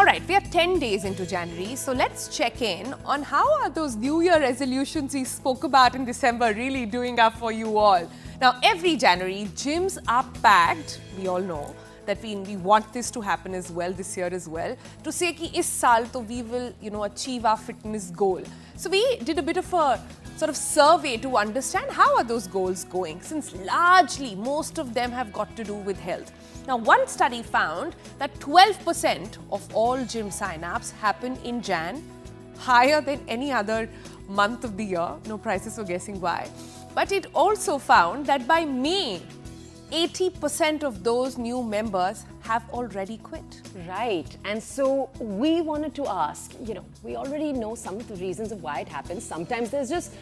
All right, we are 10 days into January, so let's check in on how are those New Year resolutions we spoke about in December really doing up for you all. Now, every January, gyms are packed, we all know that we want this to happen as well, this year as well, to say ki is saal to we will, achieve our fitness goal. So we did a bit of a sort of survey to understand how are those goals going, since largely most of them have got to do with health. Now, one study found that 12% of all gym sign-ups happen in Jan, higher than any other month of the year. No prizes for guessing why. But it also found that by May, 80% of those new members have already quit. Right. And so we wanted to ask, we already know some of the reasons of why it happens. Sometimes there's just,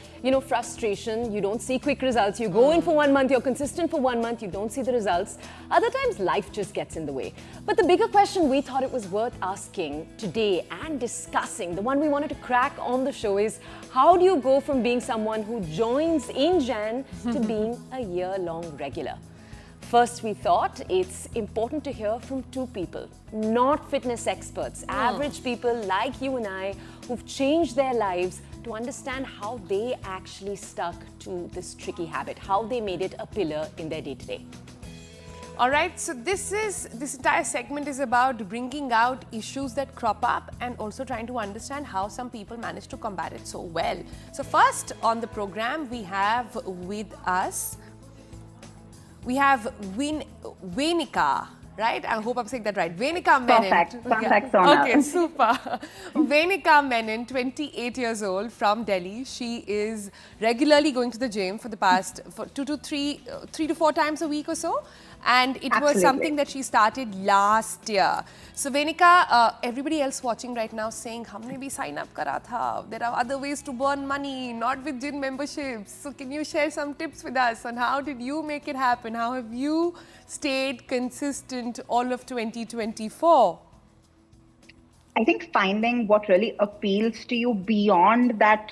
frustration. You don't see quick results. You go in for 1 month, you're consistent for 1 month, you don't see the results. Other times life just gets in the way. But the bigger question we thought it was worth asking today and discussing, the one we wanted to crack on the show, is how do you go from being someone who joins in Jan to being a year-long regular? First, we thought it's important to hear from two people, not fitness experts, average people like you and I who've changed their lives, to understand how they actually stuck to this tricky habit, how they made it a pillar in their day-to-day. All right, so this entire segment is about bringing out issues that crop up and also trying to understand how some people manage to combat it so well. So first on the program, we have with us Venika, right? I hope I'm saying that right. Venika Menon. Perfect, Sona. Okay, super. Venika Menon, 28 years old, from Delhi. She is regularly going to the gym for the past 3 to 4 times a week or so. And it was something that she started last year. So Venika, everybody else watching right now saying, "Humne bhi sign up kara tha." There are other ways to burn money, not with gym memberships. So can you share some tips with us on how did you make it happen? How have you stayed consistent all of 2024? I think finding what really appeals to you beyond that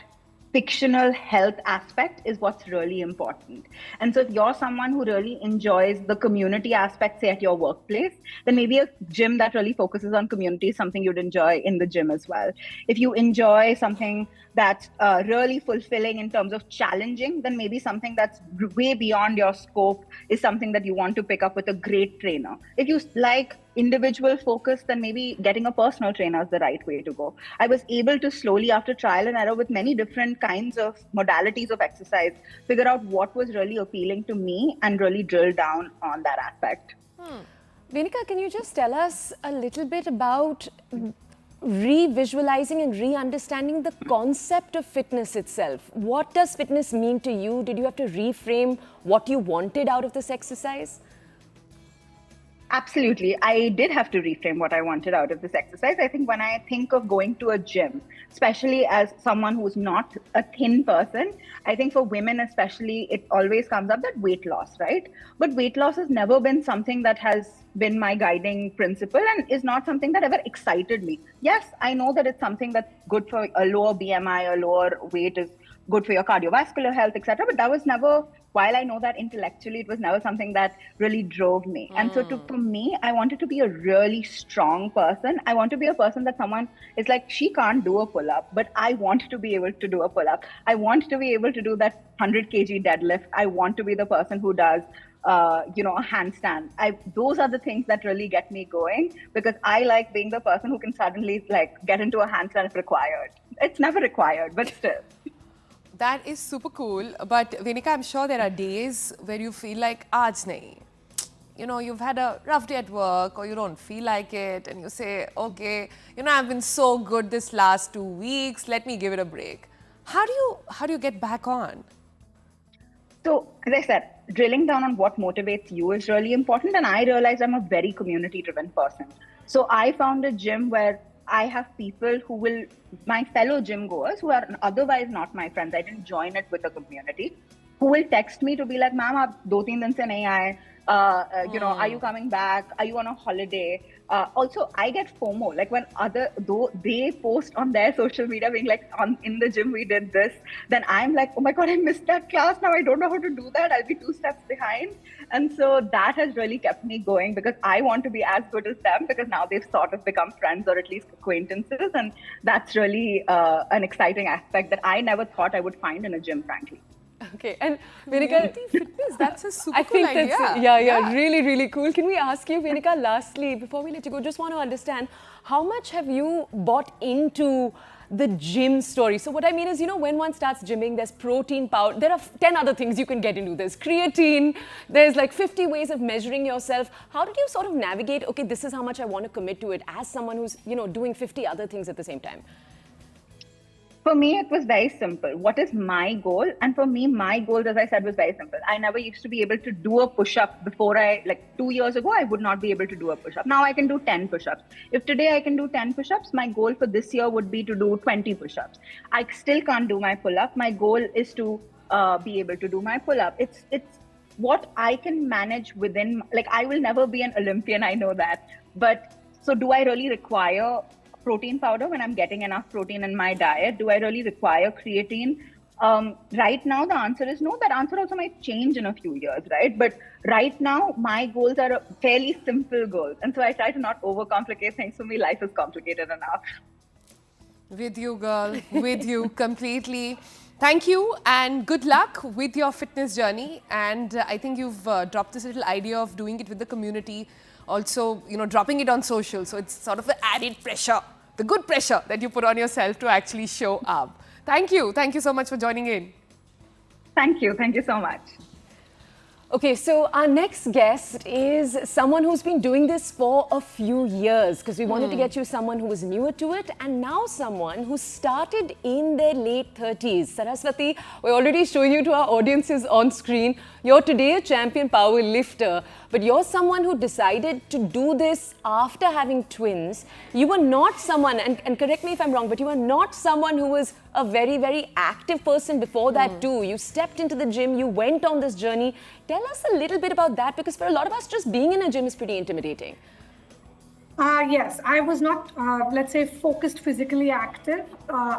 fictional health aspect is what's really important. And so if you're someone who really enjoys the community aspect, say at your workplace, then maybe a gym that really focuses on community is something you'd enjoy in the gym as well. If you enjoy something that's really fulfilling in terms of challenging, then maybe something that's way beyond your scope is something that you want to pick up with a great trainer. If you like individual focus, then maybe getting a personal trainer is the right way to go. I was able to slowly, after trial and error with many different kinds of modalities of exercise, figure out what was really appealing to me and really drill down on that aspect. Venika, can you just tell us a little bit about re-visualizing and re-understanding the concept of fitness itself? What does fitness mean to you? Did you have to reframe what you wanted out of this exercise? Absolutely. I did have to reframe what I wanted out of this exercise. I think when I think of going to a gym, especially as someone who's not a thin person, I think for women especially, it always comes up that weight loss, right? But weight loss has never been something that has been my guiding principle and is not something that ever excited me. Yes, I know that it's something that's good for a lower BMI, a lower weight is good for your cardiovascular health, etc. But that was never, while I know that intellectually, it was never something that really drove me. And so for me, I wanted to be a really strong person. I want to be a person that someone is like, she can't do a pull-up, but I want to be able to do a pull-up. I want to be able to do that 100 kg deadlift. I want to be the person who does a handstand. Those are the things that really get me going, because I like being the person who can suddenly get into a handstand if required. It's never required, but still. That is super cool. But Venika, I'm sure there are days where you feel like, aaj nahi. You've had a rough day at work or you don't feel like it and you say, okay, I've been so good this last 2 weeks, let me give it a break. How do you get back on? So, as I said, drilling down on what motivates you is really important. And I realized I'm a very community-driven person. So I found a gym where I have people who will, my fellow gym goers who are otherwise not my friends, I didn't join it with a community, who will text me to be like, ma'am, aap 2-3 din se nahi aaye, are you coming back? Are you on a holiday? Also, I get FOMO. Like when though they post on their social media being like, in the gym we did this, then I'm like, oh my God, I missed that class. Now I don't know how to do that. I'll be 2 steps behind. And so that has really kept me going because I want to be as good as them, because now they've sort of become friends or at least acquaintances. And that's really an exciting aspect that I never thought I would find in a gym, frankly. Okay, and Venika, Fitness, that's a super I cool think idea. that's really, really cool. Can we ask you, Venika, lastly, before we let you go, just want to understand how much have you bought into the gym story? So what I mean is, when one starts gymming, there's protein powder. There are 10 other things you can get into. There's creatine. There's like 50 ways of measuring yourself. How did you sort of navigate, okay, this is how much I want to commit to it as someone who's, doing 50 other things at the same time? For me, it was very simple. What is my goal? And for me, my goal, as I said, was very simple. I never used to be able to do a push-up before 2 years ago, I would not be able to do a push-up. Now I can do 10 push-ups. If today I can do 10 push-ups, my goal for this year would be to do 20 push-ups. I still can't do my pull-up. My goal is to be able to do my pull-up. It's what I can manage within, I will never be an Olympian, I know that. But so do I really require protein powder when I'm getting enough protein in my diet? Do I really require creatine? Right now, the answer is no. That answer also might change in a few years, right? But right now, my goals are fairly simple goals. And so I try to not overcomplicate things. For me, life is complicated enough. With you, girl. With you completely. Thank you and good luck with your fitness journey. And I think you've dropped this little idea of doing it with the community. Also, dropping it on social. So it's sort of the added pressure, the good pressure that you put on yourself to actually show up. Thank you. Thank you so much for joining in. Thank you. Thank you so much. Okay, so our next guest is someone who's been doing this for a few years, because we wanted to get you someone who was newer to it and now someone who started in their late 30s. Saraswathi, we're already showing you to our audiences on screen. You're today a champion power lifter, but you're someone who decided to do this after having twins. You were not someone, and correct me if I'm wrong, but you were not someone who was a very, very active person before that too. You stepped into the gym, you went on this journey. Tell us a little bit about that, because for a lot of us, just being in a gym is pretty intimidating. Yes, I was not, let's say, focused physically active,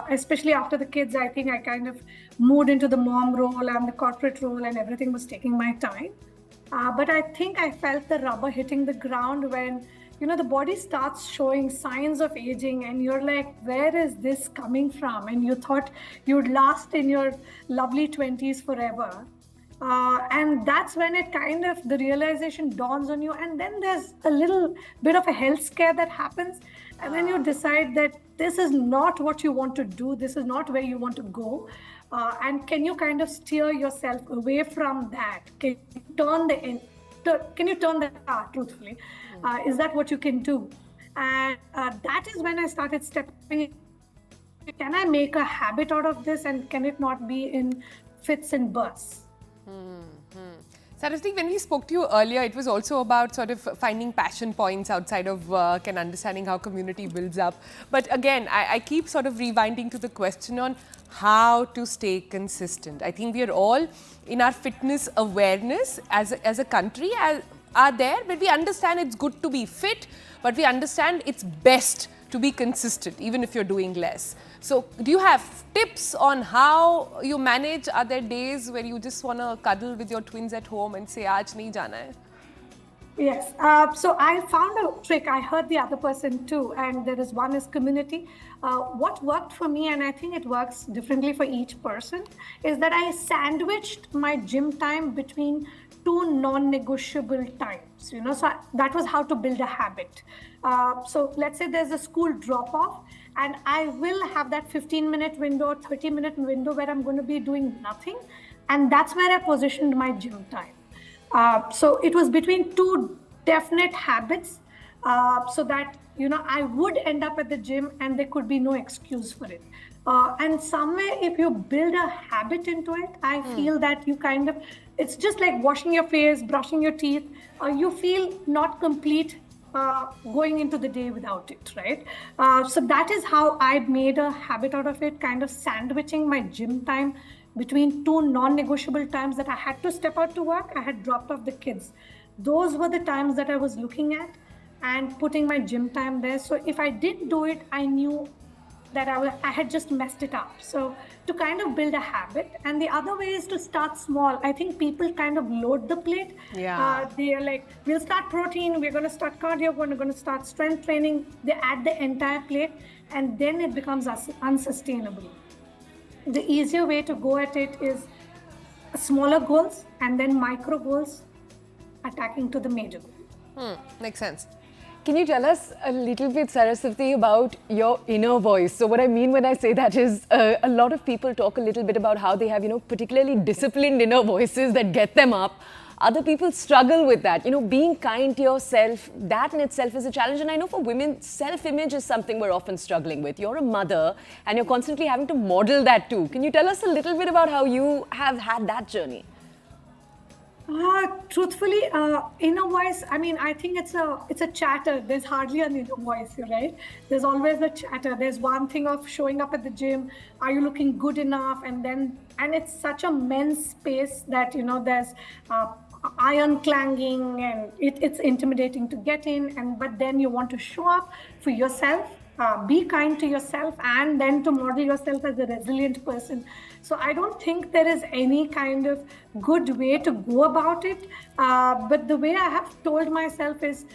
especially after the kids. I think I kind of moved into the mom role and the corporate role, and everything was taking my time. But I think I felt the rubber hitting the ground when, the body starts showing signs of aging and you're like, where is this coming from? And you thought you'd last in your lovely 20s forever. And that's when it kind of, the realization dawns on you. And then there's a little bit of a health scare that happens. And then you decide that this is not what you want to do. This is not where you want to go. And can you kind of steer yourself away from that? Can you turn the car, truthfully? Is that what you can do? And that is when I started stepping in. Can I make a habit out of this? And can it not be in fits and bursts? Saraswathi, when we spoke to you earlier, it was also about sort of finding passion points outside of work and understanding how community builds up. But again, I keep sort of rewinding to the question on how to stay consistent. I think we are all in our fitness awareness as a country are there, but we understand it's good to be fit, but we understand it's best to be consistent, even if you're doing less. So do you have tips on how you manage? Are there days where you just want to cuddle with your twins at home and say, aaj nahi jana hai? Yes. So I found a trick. I heard the other person too. And there is one is community. What worked for me, and I think it works differently for each person, is that I sandwiched my gym time between two non-negotiable times. So that was how to build a habit. So let's say there's a school drop-off, and I will have that 15-minute window, 30-minute window where I'm going to be doing nothing. And that's where I positioned my gym time. So it was between two definite habits, so that, I would end up at the gym and there could be no excuse for it. And somewhere, if you build a habit into it, I feel that you kind of, it's just like washing your face, brushing your teeth. You feel not complete going into the day without it, right? So that is how I made a habit out of it, kind of sandwiching my gym time between two non-negotiable times that I had to step out to work. I had dropped off the kids. those were the times that I was looking at and putting my gym time there. So if I didn't do it, I knew that I had just messed it up. So to kind of build a habit. And the other way is to start small. I think people kind of load the plate. Yeah. They are like, we'll start protein, we're going to start cardio, we're going to start strength training. They add the entire plate and then it becomes unsustainable. The easier way to go at it is smaller goals and then micro goals attacking to the major goal. Makes sense. Can you tell us a little bit, Saraswathi, about your inner voice? So what I mean when I say that is a lot of people talk a little bit about how they have, particularly disciplined inner voices that get them up. Other people struggle with that. Being kind to yourself, that in itself is a challenge. And I know for women, self-image is something we're often struggling with. You're a mother and you're constantly having to model that too. Can you tell us a little bit about how you have had that journey? Truthfully, inner voice, I mean, I think it's a chatter. There's hardly an inner voice, right? There's always a chatter. There's one thing of showing up at the gym. Are you looking good enough? And it's such a men's space that, there's iron clanging and it's intimidating to get in. But then you want to show up for yourself. Be kind to yourself and then to model yourself as a resilient person. So I don't think there is any kind of good way to go about it. But the way I have told myself is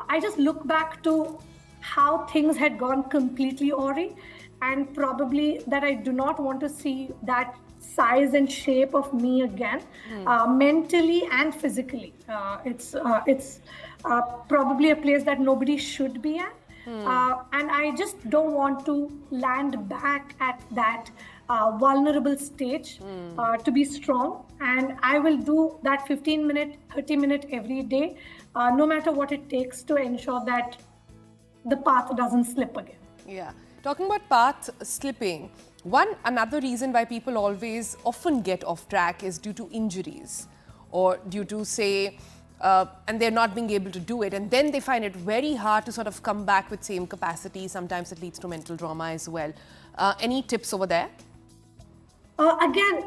I just look back to how things had gone completely awry and probably that I do not want to see that size and shape of me again, mentally and physically. It's probably a place that nobody should be at. And I just don't want to land back at that vulnerable stage to be strong. And I will do that 15-minute, 30-minute every day, no matter what it takes to ensure that the path doesn't slip again. Yeah. Talking about path slipping, another reason why people often get off track is due to injuries or due to, say, and they're not being able to do it. And then they find it very hard to sort of come back with same capacity. Sometimes it leads to mental trauma as well. Any tips over there? Again,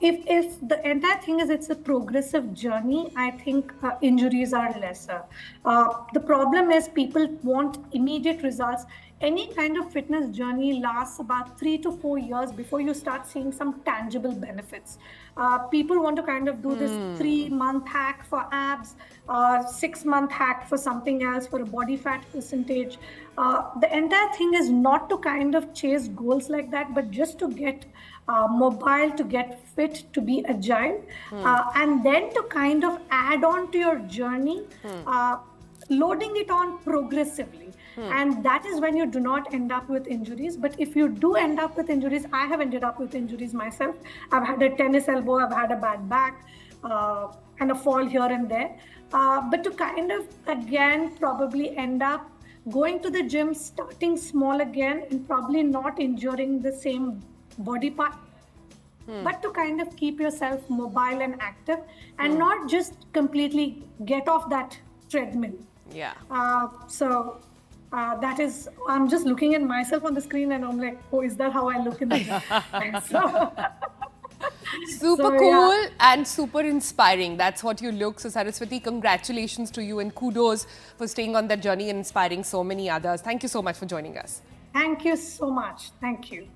if the entire thing is it's a progressive journey, I think injuries are lesser. The problem is people want immediate results. Any kind of fitness journey lasts about 3 to 4 years before you start seeing some tangible benefits. People want to kind of do this 3-month hack for abs, 6-month hack for something else, for a body fat percentage. The entire thing is not to kind of chase goals like that, but just to get mobile, to get fit, to be agile, and then to kind of add on to your journey, loading it on progressively. And that is when you do not end up with injuries. But if you do end up with injuries, I have ended up with injuries myself. I've had a tennis elbow, I've had a bad back, and a fall here and there. But to kind of, again, probably end up going to the gym, starting small again, and probably not injuring the same body part, but to kind of keep yourself mobile and active and not just completely get off that treadmill. Yeah. That is, I'm just looking at myself on the screen and I'm like, oh, is that how I look in the Super cool and super inspiring. That's what you look. So Saraswathi, congratulations to you and kudos for staying on that journey and inspiring so many others. Thank you so much for joining us. Thank you so much. Thank you.